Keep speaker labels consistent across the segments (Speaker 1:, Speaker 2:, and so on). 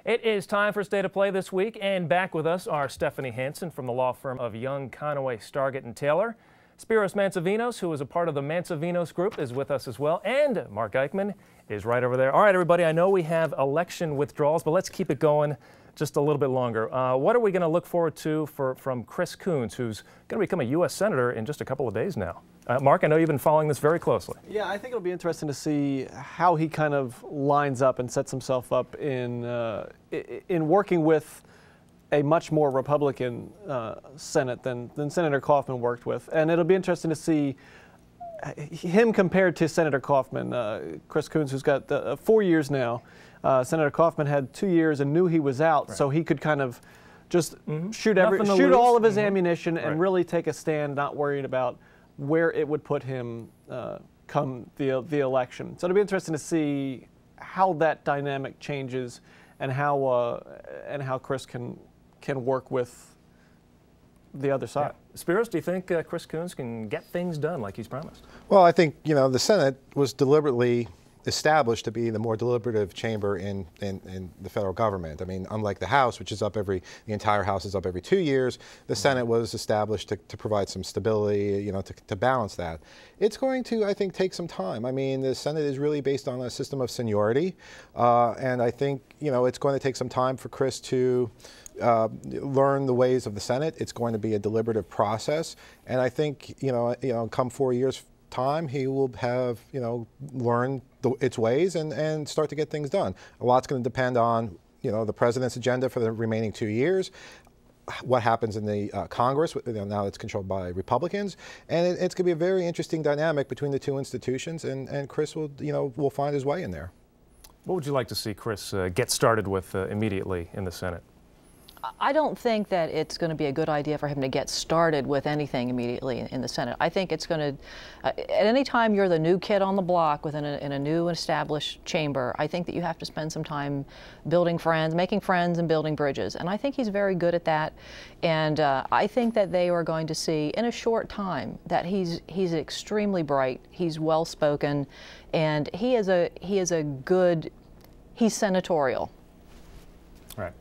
Speaker 1: It is time for State of Play this week, and back with us are Stephanie Hansen from the law firm of Young, Conaway, Stargett, and Taylor. Spiros Mansavinos, who is a part of the Mansavinos group, is with us as well, and Mark Eichman is right over there. All right, everybody, I know we have election withdrawals, but let's keep it going just a little bit longer. What are we going to look forward to from Chris Coons, who's going to become a U.S. Senator in just a couple of days now? Mark, I know you've been following this very closely.
Speaker 2: Yeah, I think it'll be interesting to see how he kind of lines up and sets himself up in working with a much more Republican Senate than Senator Kaufman worked with. And it'll be interesting to see him compared to Senator Kaufman. Chris Coons, who's got 4 years now. Senator Kaufman had 2 years and knew he was out, right, so he could kind of just shoot all of his ammunition and really take a stand, not worrying about where it would put him come the election. So it'll be interesting to see how that dynamic changes and how Chris can work with the other side.
Speaker 1: Yeah. Spiros, do you think Chris Coons can get things done like he's promised?
Speaker 3: Well, I think, the Senate was deliberately established to be the more deliberative chamber in the federal government. I mean, unlike the House, which is the entire House is up every 2 years, the Senate was established to provide some stability, to balance that. It's going to, I think, take some time. I mean, the Senate is really based on a system of seniority, and I think, it's going to take some time for Chris to learn the ways of the Senate. It's going to be a deliberative process, and I think, come 4 years time, he will have, learned its ways and start to get things done. A lot's going to depend on, the president's agenda for the remaining 2 years, what happens in the Congress, now it's controlled by Republicans, and it's going to be a very interesting dynamic between the two institutions, and Chris will, will find his way in there.
Speaker 1: What would you like to see Chris get started with immediately in the Senate?
Speaker 4: I don't think that it's going to be a good idea for him to get started with anything immediately in the Senate. I think it's going to, at any time you're the new kid on the block in a new established chamber, I think that you have to spend some time building friends, making friends and building bridges. And I think he's very good at that. And I think that they are going to see in a short time that he's extremely bright, he's well-spoken, and he's senatorial.
Speaker 1: Right.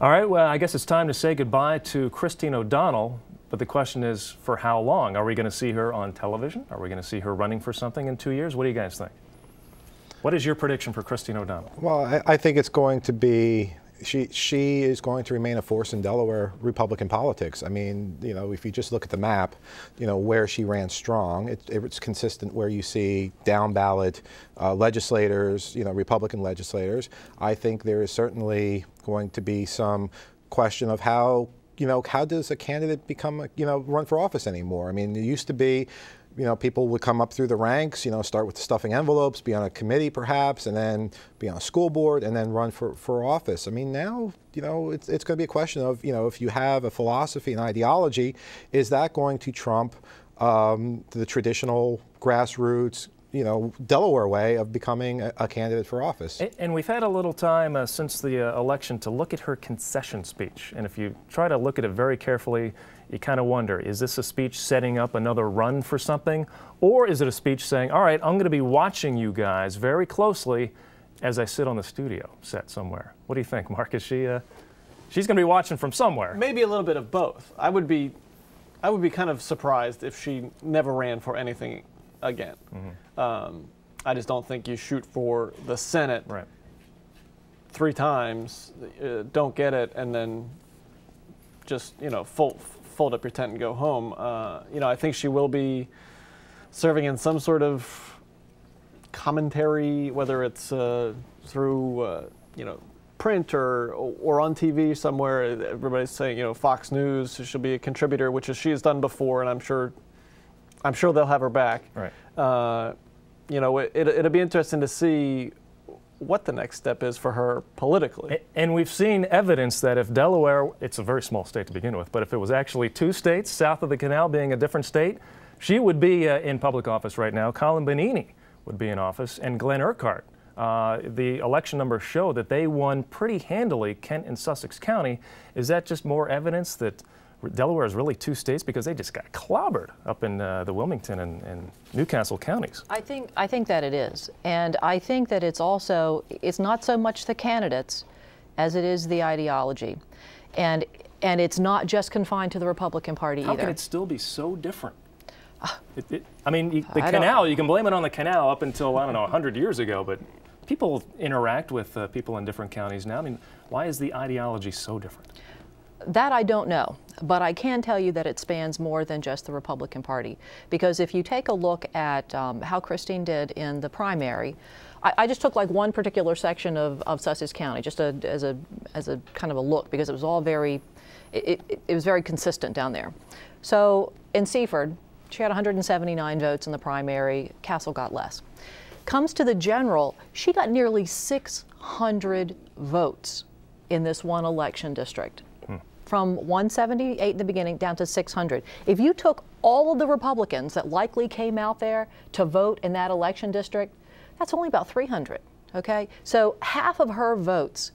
Speaker 1: All right, well, I guess it's time to say goodbye to Christine O'Donnell, but the question is, for how long? Are we going to see her on television? Are we going to see her running for something in 2 years? What do you guys think? What is your prediction for Christine O'Donnell?
Speaker 3: Well, I think it's going to be, she is going to remain a force in Delaware Republican politics. I mean, if you just look at the map, where she ran strong, it's consistent where you see down ballot legislators, Republican legislators. I think there is certainly going to be some question of how does a candidate become, run for office anymore? I mean, it used to be, people would come up through the ranks, start with stuffing envelopes, be on a committee perhaps, and then be on a school board, and then run for office. I mean, now, it's going to be a question of, if you have a philosophy and ideology, is that going to trump the traditional grassroots, Delaware way of becoming a candidate for office.
Speaker 1: And we've had a little time since the election to look at her concession speech. And if you try to look at it very carefully, you kind of wonder, is this a speech setting up another run for something? Or is it a speech saying, all right, I'm going to be watching you guys very closely as I sit on the studio set somewhere? What do you think, Mark? Is she's going to be watching from somewhere?
Speaker 2: Maybe a little bit of both. I would be kind of surprised if she never ran for anything again. I just don't think you shoot for the Senate 3 times, don't get it, and then just fold up your tent and go home. I think she will be serving in some sort of commentary, whether it's through print or on TV somewhere. Everybody's saying Fox News. She'll be a contributor, which she has done before, and I'm sure they'll have her back.
Speaker 1: Right.
Speaker 2: It'll be interesting to see what the next step is for her politically.
Speaker 1: And we've seen evidence that if Delaware, it's a very small state to begin with, but if it was actually 2 states south of the canal being a different state, she would be in public office right now. Colin Benini would be in office, and Glenn Urquhart. The election numbers show that they won pretty handily Kent and Sussex County. Is that just more evidence that Delaware is really 2 states because they just got clobbered up in the Wilmington and Newcastle counties?
Speaker 4: I think that it is, and I think that it's not so much the candidates as it is the ideology. And it's not just confined to the Republican Party
Speaker 1: How
Speaker 4: either.
Speaker 1: can it still be so different? I mean, the canal, you can blame it on the canal up until, I don't know, 100 years ago, but people interact with people in different counties now. I mean, why is the ideology so different?
Speaker 4: That I don't know, but I can tell you that it spans more than just the Republican Party. Because if you take a look at how Christine did in the primary, I just took like one particular section of Sussex County, just as a kind of a look, because it was all very, it was very consistent down there. So in Seaford, she had 179 votes in the primary. Castle got less. Comes to the general, she got nearly 600 votes in this one election district. From 178 in the beginning down to 600. If you took all of the Republicans that likely came out there to vote in that election district, that's only about 300, okay? So half of her votes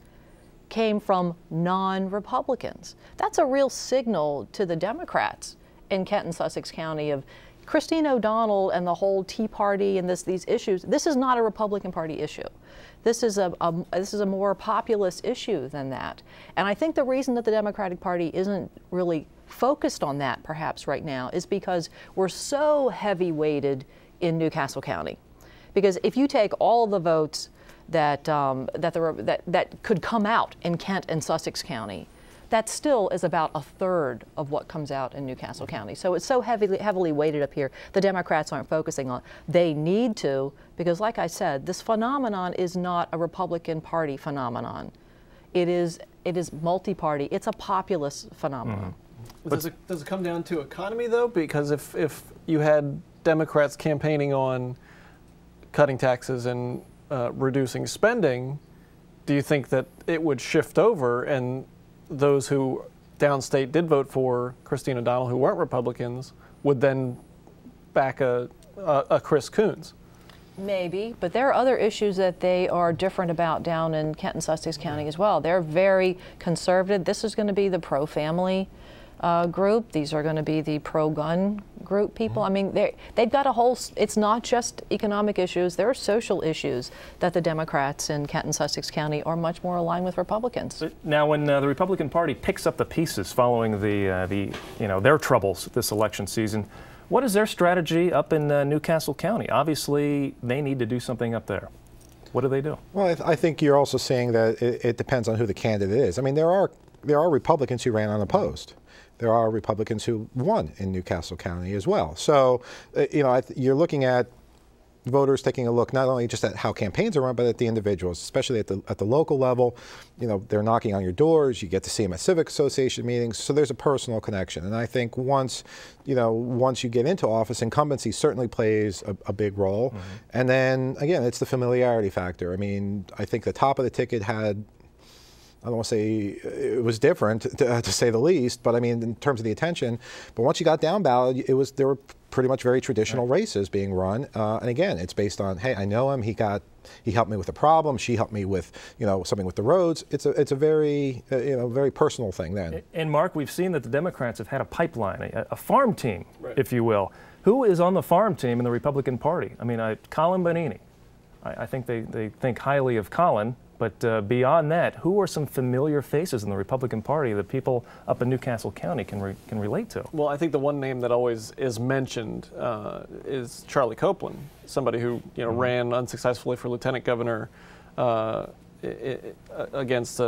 Speaker 4: came from non-Republicans. That's a real signal to the Democrats in Kent and Sussex County of Christine O'Donnell and the whole Tea Party and these issues. This is not a Republican Party issue. This is a more populist issue than that. And I think the reason that the Democratic Party isn't really focused on that perhaps right now is because we're so heavy weighted in New Castle County. Because if you take all the votes that could come out in Kent and Sussex County, that still is about a third of what comes out in New Castle County. So it's so heavily weighted up here, the Democrats aren't focusing on it. They need to, because like I said, this phenomenon is not a Republican Party phenomenon. It is multi-party. It's a populist phenomenon.
Speaker 2: Does it come down to economy, though? Because if you had Democrats campaigning on cutting taxes and reducing spending, do you think that it would shift over and those who downstate did vote for Christine O'Donnell, who weren't Republicans, would then back a Chris Coons?
Speaker 4: Maybe, but there are other issues that they are different about down in Kent and Sussex County as well. They're very conservative. This is going to be the pro-family group. These are going to be the pro-gun group people. I mean, they've got a whole, it's not just economic issues, there are social issues that the Democrats in Kent and Sussex County are much more aligned with Republicans.
Speaker 1: Now, when the Republican Party picks up the pieces following their troubles this election season, what is their strategy up in New Castle County? Obviously, they need to do something up there. What do they do?
Speaker 3: Well, I think you're also saying that it depends on who the candidate is. I mean, there are Republicans who ran unopposed. There are Republicans who won in New Castle County as well. So, you're looking at voters taking a look not only just at how campaigns are run, but at the individuals, especially at the local level. They're knocking on your doors. You get to see them at civic association meetings. So there's a personal connection. And I think once you get into office, incumbency certainly plays a big role. Mm-hmm. And then again, it's the familiarity factor. I mean, I think the top of the ticket had, I don't want to say it was different, to say the least, but I mean, in terms of the attention. But once you got down ballot, there were pretty much very traditional races being run. And again, it's based on, hey, I know him. He helped me with a problem. She helped me with, something with the roads. It's a very, very personal thing then.
Speaker 1: And Mark, we've seen that the Democrats have had a pipeline, a farm team, if you will. Who is on the farm team in the Republican Party? I mean, Colin Bonini. I think they think highly of Colin. But beyond that, who are some familiar faces in the Republican Party that people up in New Castle County can relate to?
Speaker 2: Well, I think the one name that always is mentioned is Charlie Copeland, somebody who ran unsuccessfully for lieutenant governor against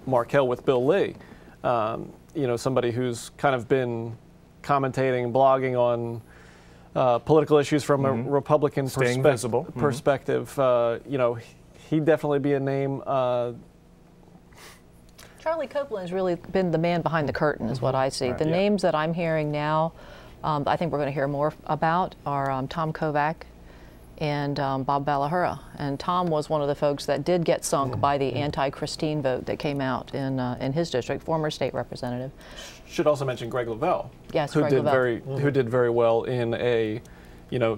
Speaker 2: Markell with Bill Lee. Somebody who's kind of been commentating, blogging on political issues from a Republican perspective. He'd definitely be a name.
Speaker 4: Charlie Copeland has really been the man behind the curtain, is what I see.
Speaker 1: Right.
Speaker 4: The names that I'm hearing now, I think we're going to hear more about, are Tom Kovac and Bob Ballahura. And Tom was one of the folks that did get sunk by the anti-Christine vote that came out in his district, former state representative.
Speaker 2: Should also mention Greg Lavelle.
Speaker 4: Yes,
Speaker 2: who
Speaker 4: Greg
Speaker 2: did
Speaker 4: Lavelle.
Speaker 2: who did very well in a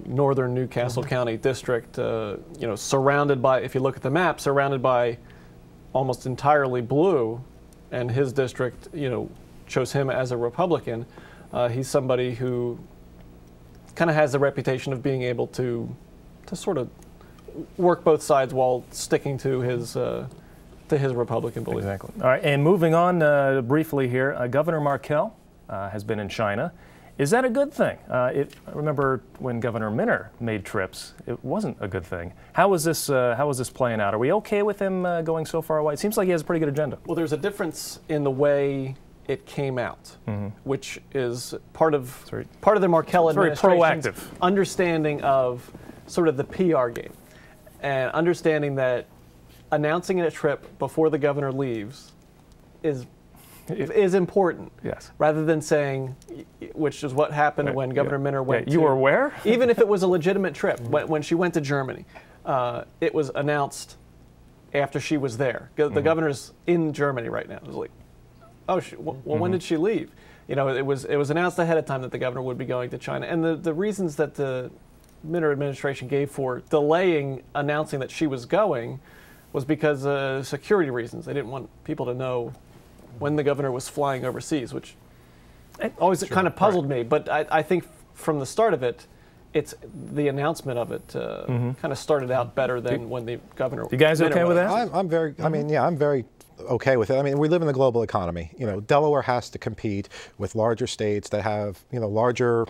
Speaker 2: northern New Castle County district, surrounded by, if you look at the map, surrounded by almost entirely blue, and his district, chose him as a Republican. He's somebody who kind of has the reputation of being able to sort of work both sides while sticking to his to his Republican beliefs.
Speaker 1: Exactly. All right, and moving on briefly here, Governor Markell has been in China. Is that a good thing? I remember when Governor Minner made trips, it wasn't a good thing. How is this playing out? Are we okay with him going so far away? It seems like he has a pretty good agenda.
Speaker 2: Well, there's a difference in the way it came out, which is part of the Markell administration's
Speaker 1: proactive
Speaker 2: understanding of sort of the PR game, and understanding that announcing a trip before the governor leaves is important.
Speaker 1: Yes.
Speaker 2: Rather than saying, which is what happened when Governor Minner went.
Speaker 1: You were where?
Speaker 2: Even if it was a legitimate trip, when she went to Germany, it was announced after she was there. The governor's in Germany right now. It was like, oh, well, when did she leave? You know, it was announced ahead of time that the governor would be going to China, and the reasons that the Minner administration gave for delaying announcing that she was going was because of security reasons. They didn't want people to know when the governor was flying overseas, which always kind of puzzled me. But I think from the start of it, it's the announcement of it kind of started out better than when the governor.
Speaker 1: You guys okay with that?
Speaker 3: I'm very. I mean, yeah, I'm very okay with it. I mean, we live in a global economy. You know, Delaware has to compete with larger states that have, you know, larger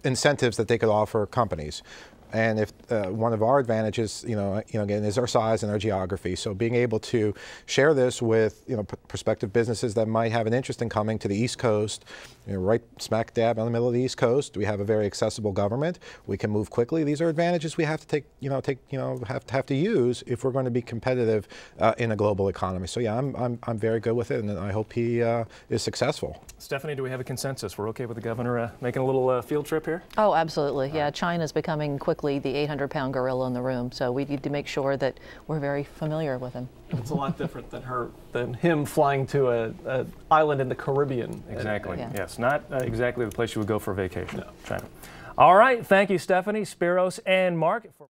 Speaker 3: incentives that they could offer companies. And if one of our advantages, again, is our size and our geography. So being able to share this with, prospective businesses that might have an interest in coming to the East Coast, right smack dab in the middle of the East Coast, we have a very accessible government. We can move quickly. These are advantages we have to have to use if we're going to be competitive in a global economy. So yeah, I'm very good with it, and I hope he is successful.
Speaker 1: Stephanie, do we have a consensus? We're okay with the governor making a little field trip here?
Speaker 4: Oh, absolutely. Yeah, China's becoming quickly the 800-pound gorilla in the room, so we need to make sure that we're very familiar with him.
Speaker 2: It's a lot different than him flying to an island in the Caribbean.
Speaker 1: Exactly. Yes, not exactly the place you would go for vacation. No. China. All right. Thank you, Stephanie, Spiros, and Mark.